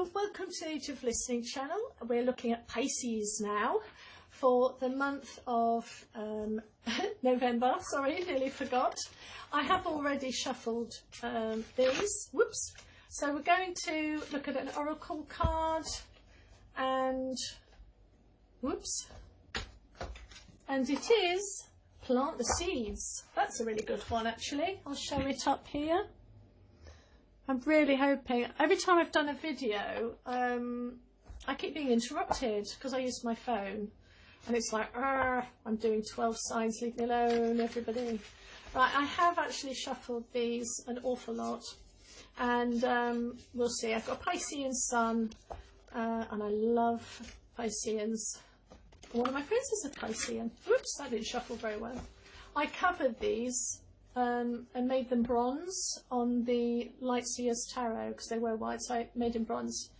Hello, welcome to the Age of Listening channel. We're looking at Pisces now for the month of November. Sorry, nearly forgot. I have already shuffled these. Whoops. So we're going to look at an oracle card and whoops. And it is Plant the Seeds. That's a really good one actually. I'll show it up here. I'm really hoping, every time I've done a video, I keep being interrupted because I use my phone and it's like, I'm doing 12 signs, leave me alone, everybody. Right, I have actually shuffled these an awful lot and we'll see. I've got a Piscean sun and I love Pisceans. One of my friends is a Piscean. Whoops, that didn't shuffle very well. I covered these and made them bronze on the Light Seer's Tarot because they were white, so I made them bronze.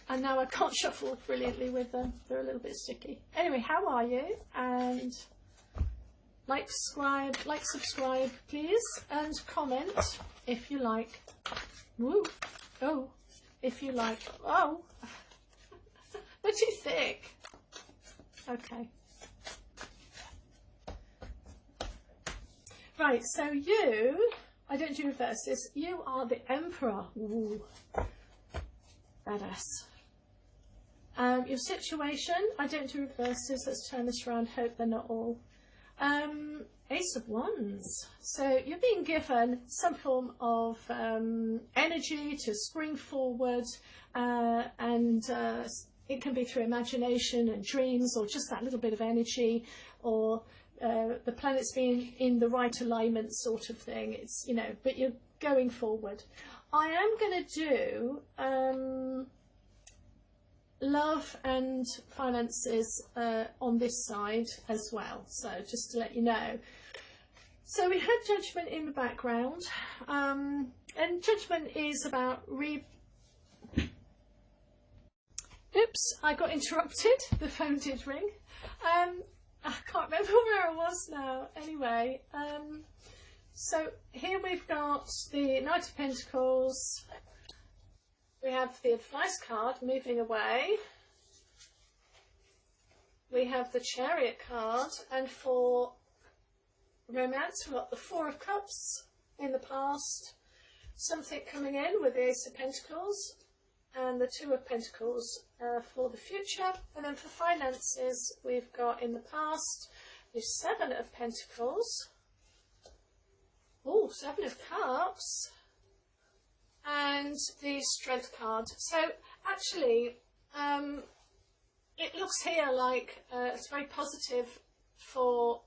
And now I can't shuffle brilliantly with them. They're a little bit sticky. Anyway, how are you? And like, subscribe, please, and comment if you like. Woo! Oh, if you like. Oh, they're too thick. Okay. Right, so you, I don't do reverses, you are the Emperor. Ooh, badass. Your situation, I don't do reverses, let's turn this around, hope they're not all. Ace of Wands. So you're being given some form of energy to spring forward and it can be through imagination and dreams or just that little bit of energy or the planets being in the right alignment sort of thing. It's, you know, but you're going forward. I am going to do love and finances on this side as well, so just to let you know. So we had Judgment in the background and Judgment is about oops, I got interrupted, the phone did ring. I can't remember where I was now. Anyway, so here we've got the Knight of Pentacles. We have the Advice card, moving away. We have the Chariot card, and for romance we've got the Four of Cups in the past. Something coming in with the Ace of Pentacles. And the Two of Pentacles for the future. And then for finances, we've got in the past the Seven of Pentacles. Oh, Seven of Cups. And the Strength card. So actually, it looks here like it's very positive for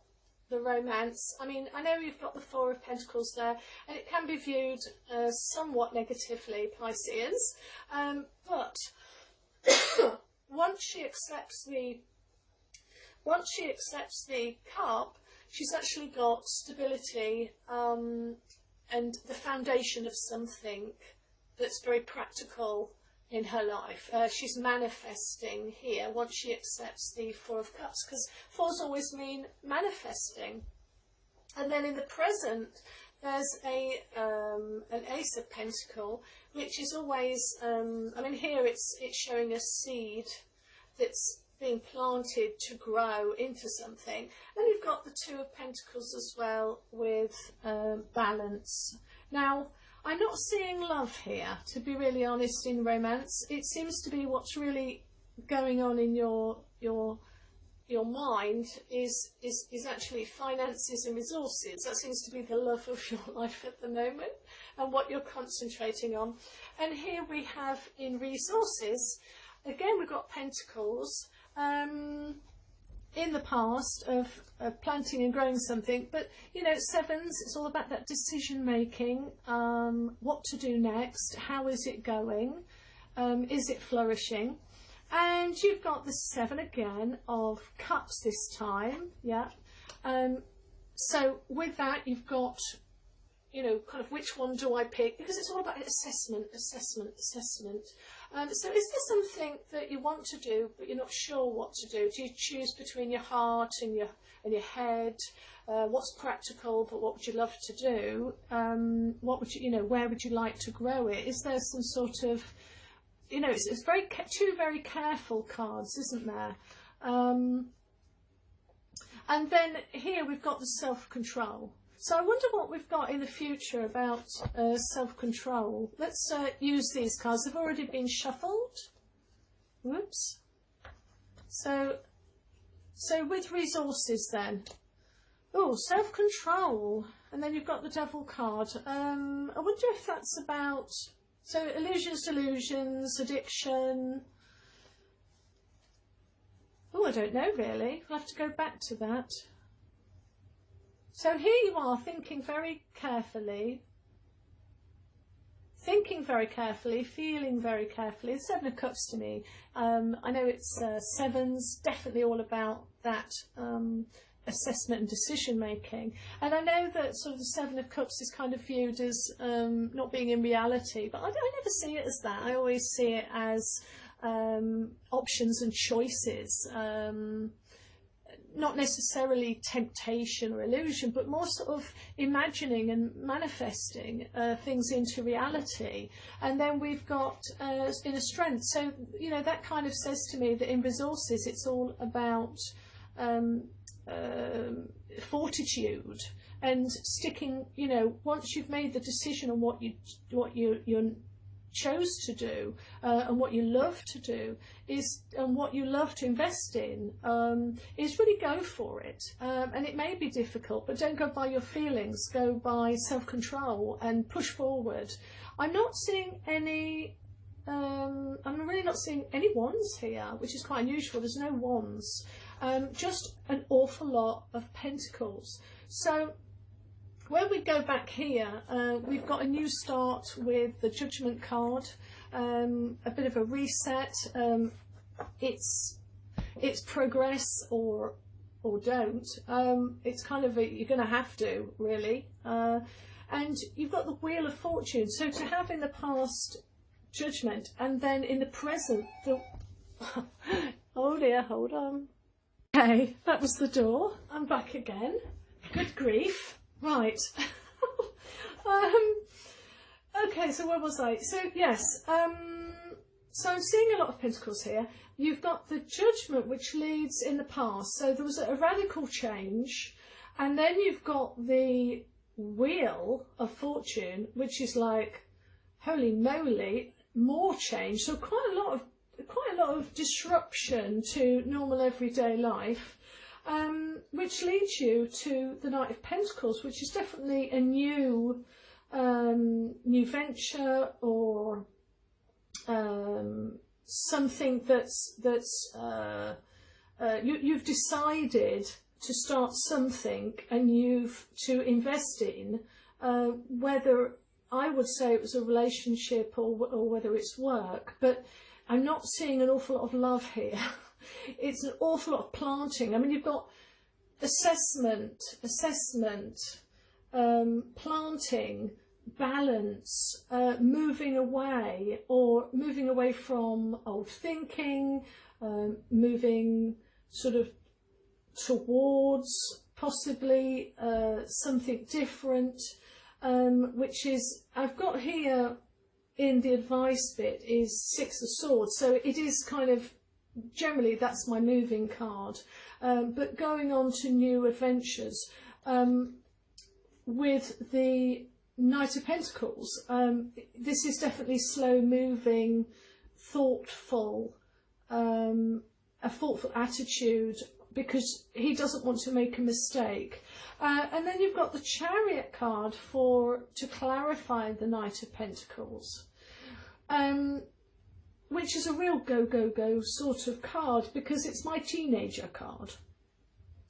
the romance. I mean, I know you've got the Four of Pentacles there, and it can be viewed somewhat negatively, Pisces, but once she accepts the cup, she's actually got stability and the foundation of something that's very practical in her life. She's manifesting here once she accepts the Four of Cups, because fours always mean manifesting. And then in the present, there's an Ace of Pentacle, which is always, I mean, here it's showing a seed that's being planted to grow into something. And you've got the Two of Pentacles as well with balance. Now, I'm not seeing love here, to be really honest, in romance. It seems to be what's really going on in your mind is actually finances and resources. That seems to be the love of your life at the moment and what you're concentrating on. And here we have in resources, again we've got Pentacles. In the past of planting and growing something, but you know, sevens, it's all about that decision making, what to do next, how is it going, is it flourishing? And you've got the Seven again of Cups this time, yeah. So with that you've got, you know, kind of which one do I pick, because it's all about assessment. So is there something that you want to do but you're not sure what to do? Do you choose between your heart and your head? What's practical but what would you love to do? What would you, where would you like to grow it? Is there some sort of you know, it's very two very careful cards, isn't there? And then here we've got the self-control. So I wonder what we've got in the future about self-control. Let's use these cards. They've already been shuffled. Whoops. So with resources then. Oh, self-control. And then you've got the devil card. I wonder if that's about... So illusions, delusions, addiction... Oh, I don't know really. We'll have to go back to that. So here you are thinking very carefully, feeling very carefully. The Seven of Cups to me. I know it's sevens, definitely all about that assessment and decision making. And I know that sort of the Seven of Cups is kind of viewed as not being in reality, but I never see it as that. I always see it as options and choices, not necessarily temptation or illusion, but more sort of imagining and manifesting things into reality. And then we've got inner strength. So, you know, that kind of says to me that in resources it's all about fortitude and sticking, you know, once you've made the decision on what you're chose to do and what you love to do is, and what you love to invest in is really go for it. And it may be difficult, but don't go by your feelings, go by self-control and push forward. I'm not seeing any, I'm really not seeing any wands here, which is quite unusual. There's no wands, just an awful lot of pentacles. So when we go back here, we've got a new start with the Judgment card, a bit of a reset. It's progress or don't. It's kind of you're going to have to, really. And you've got the Wheel of Fortune. So to have in the past Judgment and then in the present, oh dear, hold on. Okay, that was the door. I'm back again. Good grief. Right. Okay, so where was I? So yes, so I'm seeing a lot of pentacles here. You've got the Judgment, which leads in the past. So there was a radical change, and then you've got the Wheel of Fortune, which is like, holy moly, more change. So quite a lot of disruption to normal everyday life. Which leads you to the Knight of Pentacles, which is definitely a new venture or something you've decided to start something and you've to invest in, whether I would say it was a relationship or whether it's work, but I'm not seeing an awful lot of love here. It's an awful lot of planting. I mean, you've got assessment, planting, balance, moving away from old thinking, moving sort of towards possibly something different, which is, I've got here in the advice bit is Six of Swords. So it is kind of, generally that's my moving card, but going on to new adventures. With the Knight of Pentacles, this is definitely slow moving, thoughtful, a thoughtful attitude, because he doesn't want to make a mistake. And then you've got the Chariot card to clarify the Knight of Pentacles, which is a real go, go, go sort of card, because it's my teenager card.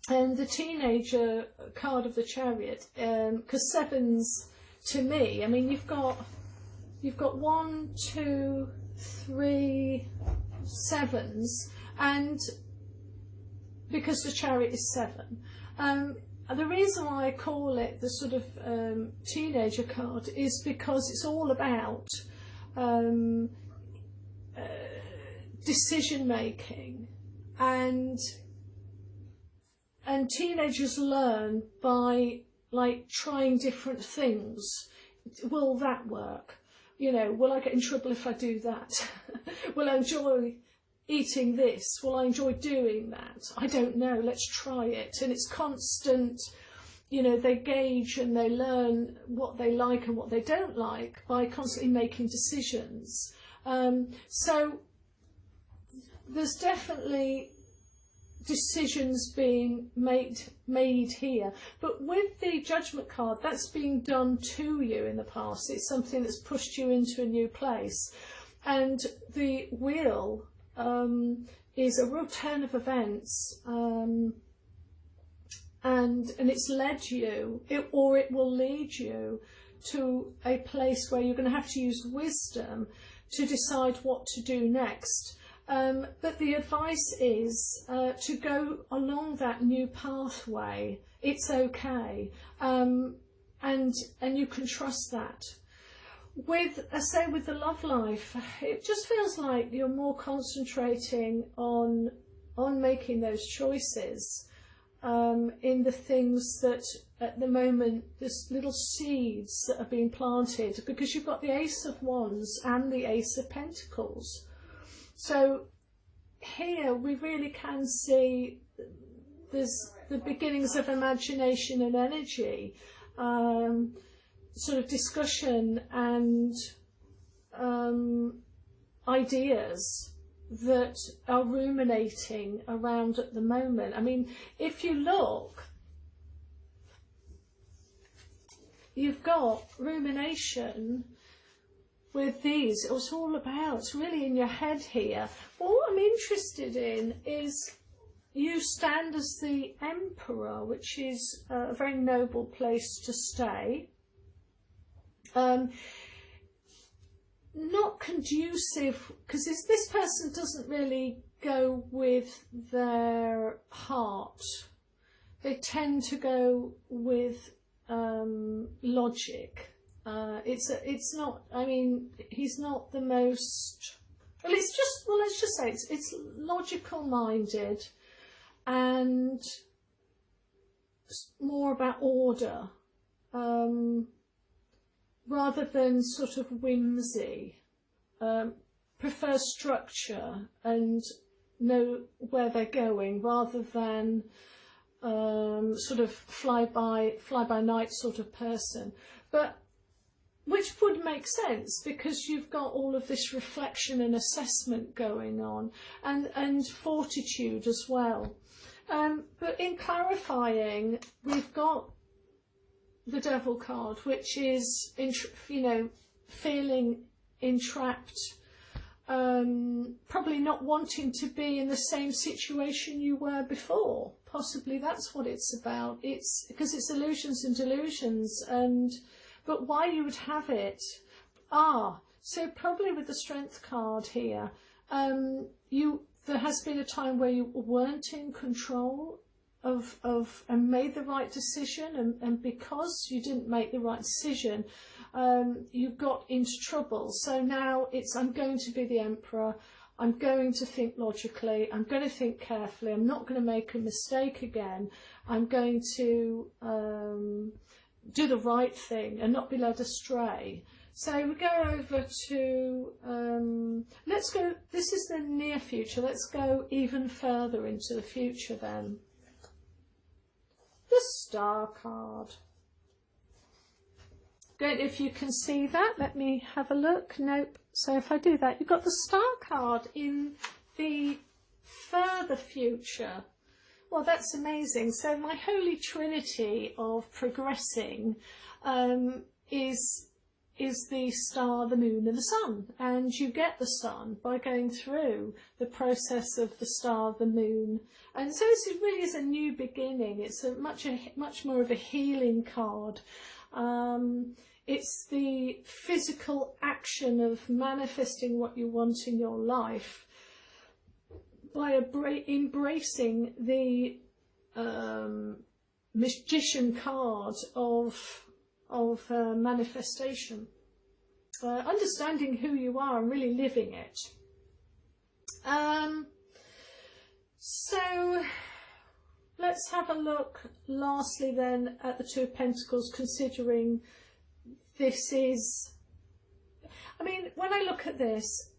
And the teenager card of the Chariot, because sevens to me, I mean, you've got 1, 2, 3 sevens, and because the Chariot is 7. The reason why I call it the sort of teenager card is because it's all about decision making, and teenagers learn by like trying different things. Will that work? You know, will I get in trouble if I do that? Will I enjoy eating this? Will I enjoy doing that? I don't know. Let's try it. And it's constant, you know, they gauge and they learn what they like and what they don't like by constantly making decisions. So there's definitely decisions being made here, but with the judgment card, that's being done to you in the past. It's something that's pushed you into a new place, and the wheel is a real turn of events, and it's led you, or it will lead you to a place where you're going to have to use wisdom to decide what to do next. But the advice is to go along that new pathway. It's okay, and you can trust that. With, say, with the love life, it just feels like you're more concentrating on making those choices in the things that at the moment, there's little seeds that are being planted, because you've got the Ace of Wands and the Ace of Pentacles. So here we really can see there's the beginnings of imagination and energy, sort of discussion and ideas that are ruminating around at the moment. I mean, if you look, you've got rumination with these. It's all about, it's really in your head here. What I'm interested in is you stand as the Emperor, which is a very noble place to stay. Not conducive, because this person doesn't really go with their heart. They tend to go with logic. It's not, I mean, he's not the most, well, it's just, well, let's just say it's logical minded and more about order, rather than sort of whimsy. Prefer structure and know where they're going, rather than sort of fly by night sort of person. But which would make sense, because you've got all of this reflection and assessment going on, and fortitude as well. But in clarifying, we've got the Devil card, which is, you know, feeling entrapped, probably not wanting to be in the same situation you were before. Possibly that's what it's about. It's because it's illusions and delusions, but why you would have it? So probably with the Strength card here, there has been a time where you weren't in control of and made the right decision, and because you didn't make the right decision, you got into trouble. So now it's, I'm going to be the Emperor. I'm going to think logically. I'm going to think carefully. I'm not going to make a mistake again. I'm going to do the right thing and not be led astray. So we go over to, let's go, this is the near future. Let's go even further into the future then. The Star card. Good, if you can see that, let me have a look. Nope. So if I do that, you've got the Star card in the further future. Well, that's amazing. So my holy trinity of progressing is the star, the moon and the sun. And you get the sun by going through the process of the star, the moon. And so this really is a new beginning. It's a much more of a healing card. It's the physical action of manifesting what you want in your life by embracing the magician card of manifestation, understanding who you are and really living it. So let's have a look lastly then at the Two of Pentacles, considering this is, I mean, when I look at this,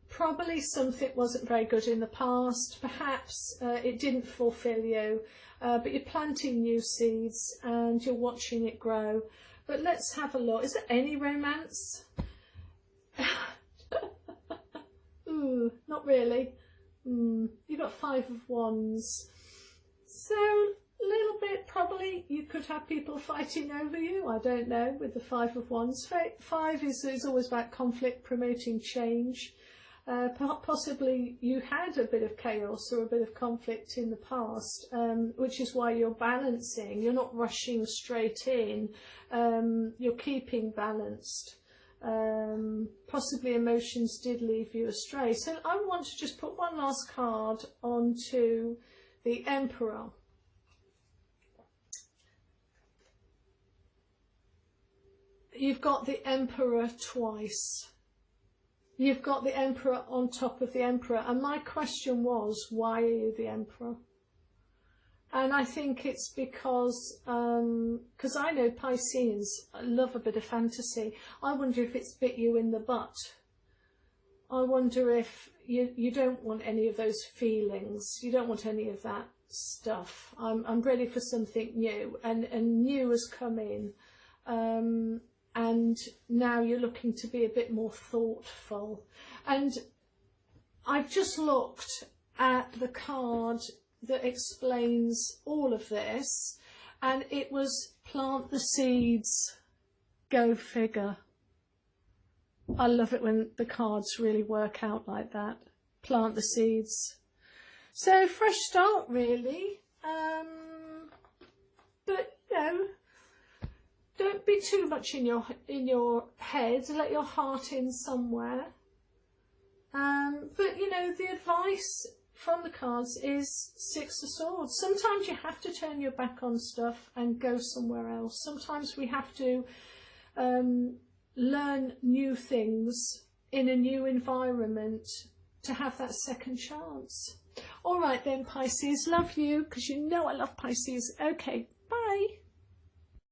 Probably something wasn't very good in the past. Perhaps it didn't fulfill you, but you're planting new seeds and you're watching it grow. But let's have a look. Is there any romance? Ooh, not really. You've got 5 of Wands. So a little bit, probably you could have people fighting over you. I don't know, with the 5 of Wands. 5 is always about conflict, promoting change. Possibly you had a bit of chaos or a bit of conflict in the past, which is why you're balancing. You're not rushing straight in. You're keeping balanced. Possibly emotions did leave you astray. So I want to just put one last card onto the Emperor. You've got the Emperor twice. You've got the Emperor on top of the Emperor. And my question was, why are you the Emperor? And I think it's because I know Pisces love a bit of fantasy. I wonder if it's bit you in the butt. I wonder if you don't want any of those feelings. You don't want any of that stuff. I'm ready for something new. And new has come in. And now you're looking to be a bit more thoughtful. And I've just looked at the card that explains all of this, and it was plant the seeds, go figure. I love it when the cards really work out like that. Plant the seeds. So fresh start really, but you know, don't be too much in your head. Let your heart in somewhere. But you know, the advice from the cards is 6 of Swords. Sometimes you have to turn your back on stuff and go somewhere else. Sometimes we have to learn new things in a new environment to have that second chance. All right then, Pisces, love you, because you know I love Pisces. Okay, bye.